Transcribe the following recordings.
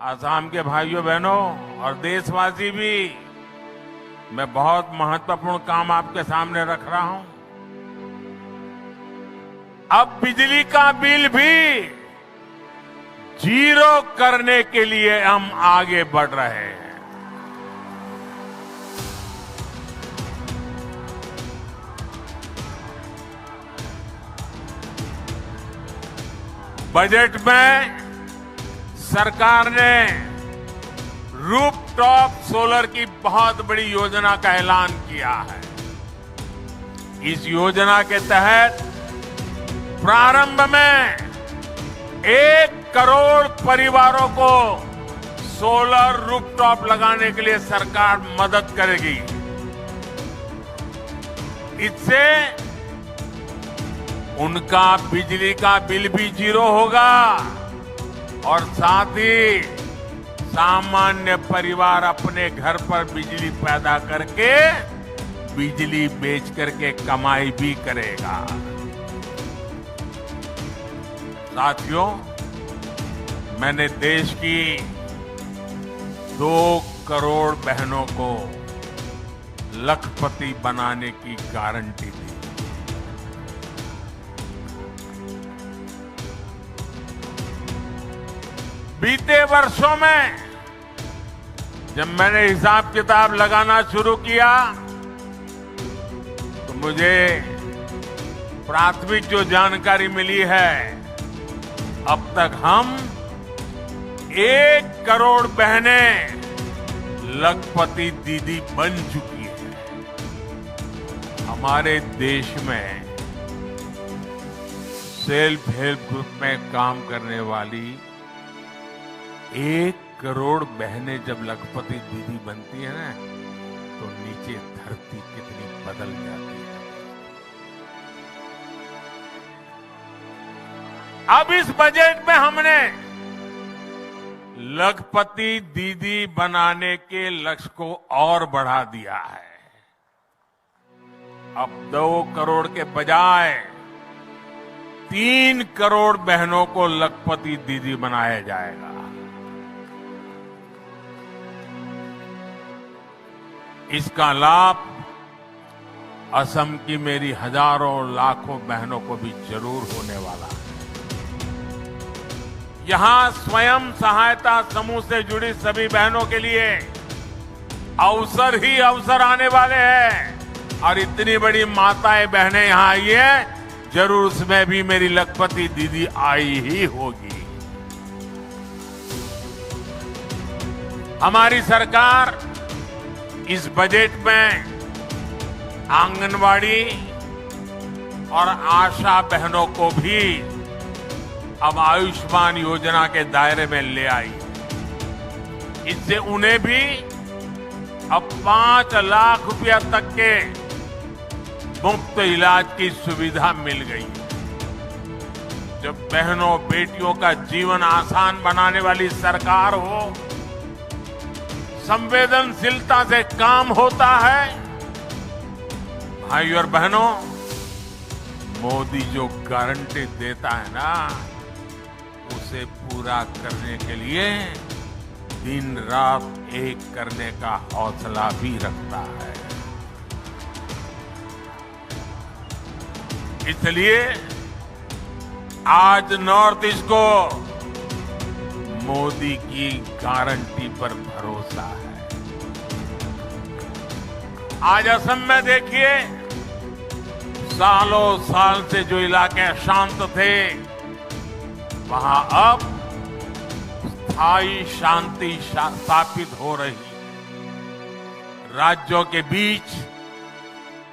आसाम के भाइयों बहनों और देशवासी भी, मैं बहुत महत्वपूर्ण काम आपके सामने रख रहा हूं। अब बिजली का बिल भी जीरो करने के लिए हम आगे बढ़ रहे हैं। बजट में सरकार ने रूफटॉप सोलर की बहुत बड़ी योजना का ऐलान किया है। इस योजना के तहत प्रारंभ में 1 करोड़ परिवारों को सोलर रूफटॉप लगाने के लिए सरकार मदद करेगी। इससे उनका बिजली का बिल भी जीरो होगा और साथ ही सामान्य परिवार अपने घर पर बिजली पैदा करके बिजली बेच करके कमाई भी करेगा। साथियों, मैंने देश की 2 करोड़ बहनों को लखपति बनाने की गारंटी दी। बीते वर्षों में जब मैंने हिसाब किताब लगाना शुरू किया तो मुझे प्राथमिक जो जानकारी मिली है, अब तक हम 1 करोड़ बहनें लखपति दीदी बन चुकी हैं। हमारे देश में सेल्फ हेल्प ग्रुप में काम करने वाली 1 करोड़ बहनें जब लखपति दीदी बनती है ना, तो नीचे धरती कितनी बदल जाती है। अब इस बजट में हमने लखपति दीदी बनाने के लक्ष्य को और बढ़ा दिया है। अब 2 करोड़ के बजाय 3 करोड़ बहनों को लखपति दीदी बनाया जाएगा। इसका लाभ असम की मेरी हजारों लाखों बहनों को भी जरूर होने वाला है। यहां स्वयं सहायता समूह से जुड़ी सभी बहनों के लिए अवसर ही अवसर आने वाले हैं और इतनी बड़ी माताएं बहनें यहां आई है, जरूर उसमें भी मेरी लखपति दीदी आई ही होगी। हमारी सरकार इस बजट में आंगनवाड़ी और आशा बहनों को भी अब आयुष्मान योजना के दायरे में ले आई। इससे उन्हें भी अब 5 लाख रुपया तक के मुफ्त इलाज की सुविधा मिल गई। जब बहनों बेटियों का जीवन आसान बनाने वाली सरकार हो, संवेदनशीलता से काम होता है। भाई और बहनों, मोदी जो गारंटी देता है ना, उसे पूरा करने के लिए दिन रात एक करने का हौसला भी रखता है। इसलिए आज नॉर्थ ईस्ट को मोदी की गारंटी पर भरोसा है। आज असम में देखिए, सालों साल से जो इलाके शांत थे, वहां अब स्थायी शांति स्थापित हो रही। राज्यों के बीच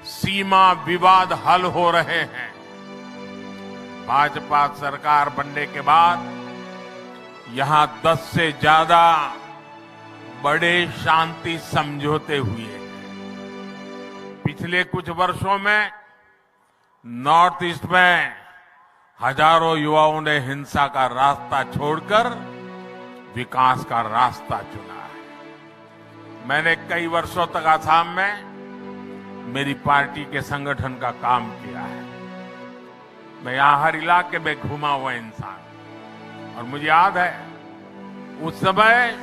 सीमा विवाद हल हो रहे हैं। भाजपा सरकार बनने के बाद यहां 10 से ज्यादा बड़े शांति समझौते हुए हैं। पिछले कुछ वर्षों में नॉर्थ ईस्ट में हजारों युवाओं ने हिंसा का रास्ता छोड़कर विकास का रास्ता चुना है। मैंने कई वर्षों तक असम में मेरी पार्टी के संगठन का काम किया है। मैं यहां हर इलाके में घुमा हुआ इंसान, और मुझे याद है उस समय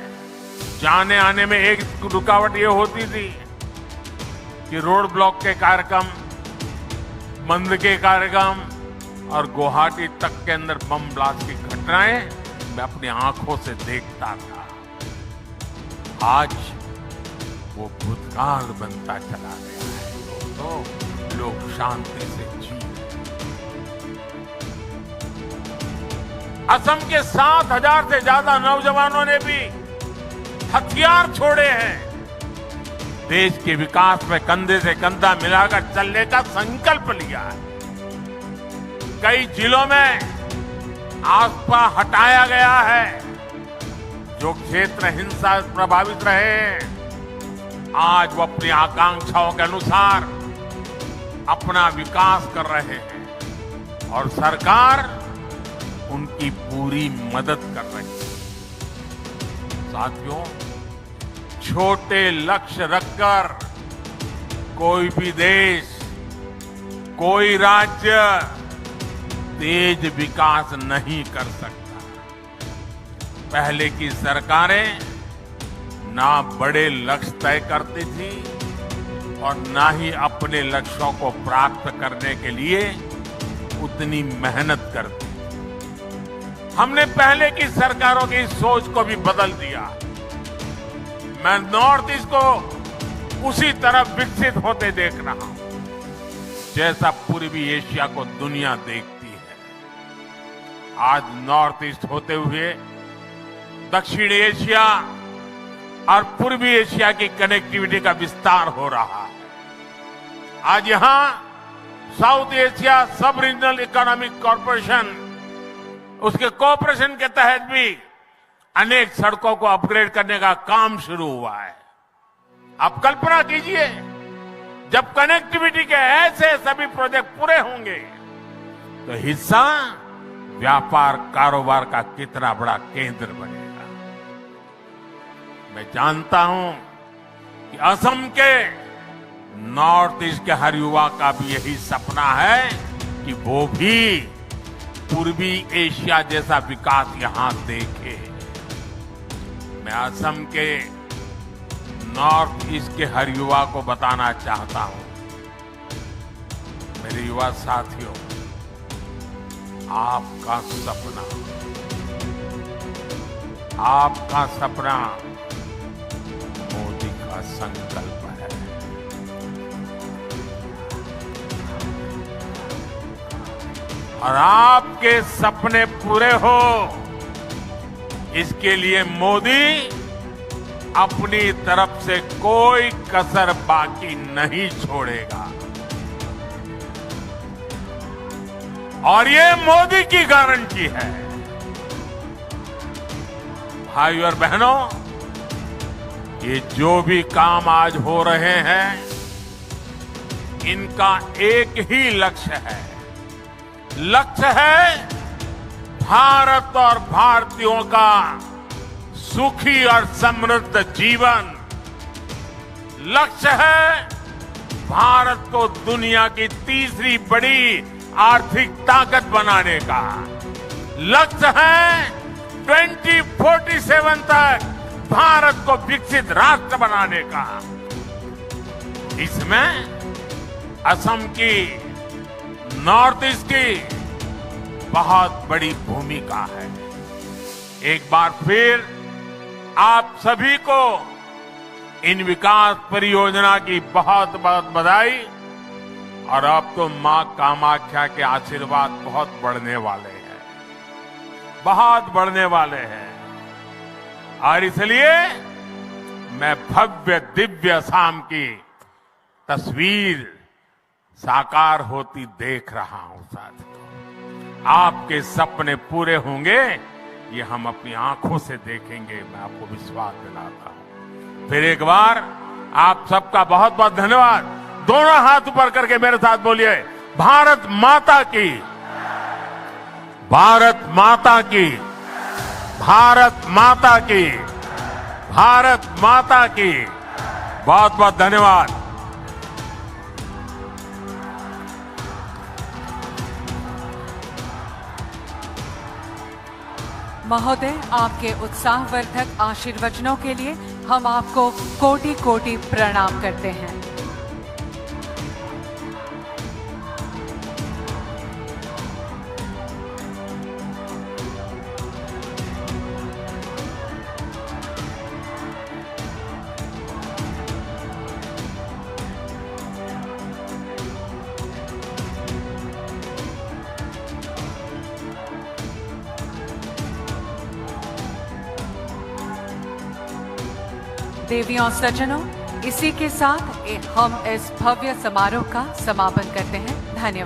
जाने आने में एक रुकावट ये होती थी कि रोड ब्लॉक के कार्यक्रम, मंद के कार्यक्रम और गुवाहाटी तक के अंदर बम ब्लास्ट की घटनाएं मैं अपनी आंखों से देखता था। आज वो भूतकाल बनता चला गया है। तो लोग शांति से जी। असम के 7,000 से ज्यादा नौजवानों ने भी हथियार छोड़े हैं। देश के विकास में कंधे से कंधा मिलाकर चलने का संकल्प लिया है। कई जिलों में आसपा हटाया गया है। जो क्षेत्र हिंसा से प्रभावित रहे हैं, आज वो अपनी आकांक्षाओं के अनुसार अपना विकास कर रहे हैं और सरकार उनकी पूरी मदद कर रही है। साथियों, छोटे लक्ष्य रखकर कोई भी देश, कोई राज्य तेज विकास नहीं कर सकता। पहले की सरकारें ना बड़े लक्ष्य तय करती थी और ना ही अपने लक्ष्यों को प्राप्त करने के लिए उतनी मेहनत करती। हमने पहले की सरकारों की सोच को भी बदल दिया। मैं नॉर्थ ईस्ट को उसी तरफ विकसित होते देख रहा हूं जैसा पूर्वी एशिया को दुनिया देखती है। आज नॉर्थ ईस्ट होते हुए दक्षिण एशिया और पूर्वी एशिया की कनेक्टिविटी का विस्तार हो रहा है। आज यहां साउथ एशिया सब रीजनल इकोनॉमिक कॉरपोरेशन, उसके कोऑपरेशन के तहत भी अनेक सड़कों को अपग्रेड करने का काम शुरू हुआ है। आप कल्पना कीजिए, जब कनेक्टिविटी के ऐसे सभी प्रोजेक्ट पूरे होंगे तो हिस्सा व्यापार कारोबार का कितना बड़ा केंद्र बनेगा। मैं जानता हूं कि असम के नॉर्थ ईस्ट के हर युवा का भी यही सपना है कि वो भी पूर्वी एशिया जैसा विकास यहां देखे। मैं असम के नॉर्थ ईस्ट के हर युवा को बताना चाहता हूं, मेरे युवा साथियों, आपका सपना मोदी का संकल्प है। और आपके सपने पूरे हो, इसके लिए मोदी अपनी तरफ से कोई कसर बाकी नहीं छोड़ेगा। और ये मोदी की गारंटी है। भाइयों और बहनों, ये जो भी काम आज हो रहे हैं, इनका एक ही लक्ष्य है। लक्ष्य है भारत और भारतीयों का सुखी और समृद्ध जीवन। लक्ष्य है भारत को दुनिया की तीसरी बड़ी आर्थिक ताकत बनाने का। लक्ष्य है 2047 तक भारत को विकसित राष्ट्र बनाने का। इसमें असम की, नॉर्थ ईस्ट की बहुत बड़ी भूमिका है। एक बार फिर आप सभी को इन विकास परियोजना की बहुत बहुत बधाई। और अब तो मां कामाख्या के आशीर्वाद बहुत बढ़ने वाले हैं, बहुत बढ़ने वाले हैं। और इसलिए मैं भव्य दिव्य असम की तस्वीर साकार होती देख रहा हूं। साथियों, आपके सपने पूरे होंगे, ये हम अपनी आंखों से देखेंगे, मैं आपको विश्वास दिलाता हूं। फिर एक बार आप सबका बहुत बहुत धन्यवाद। दोनों हाथ ऊपर करके मेरे साथ बोलिए, भारत माता की, भारत माता की, भारत माता की, भारत माता की। बहुत बहुत धन्यवाद। महोदय, आपके उत्साहवर्धक आशीर्वचनों के लिए हम आपको कोटि कोटि प्रणाम करते हैं। देवियों और सज्जनों, इसी के साथ हम इस भव्य समारोह का समापन करते हैं। धन्यवाद।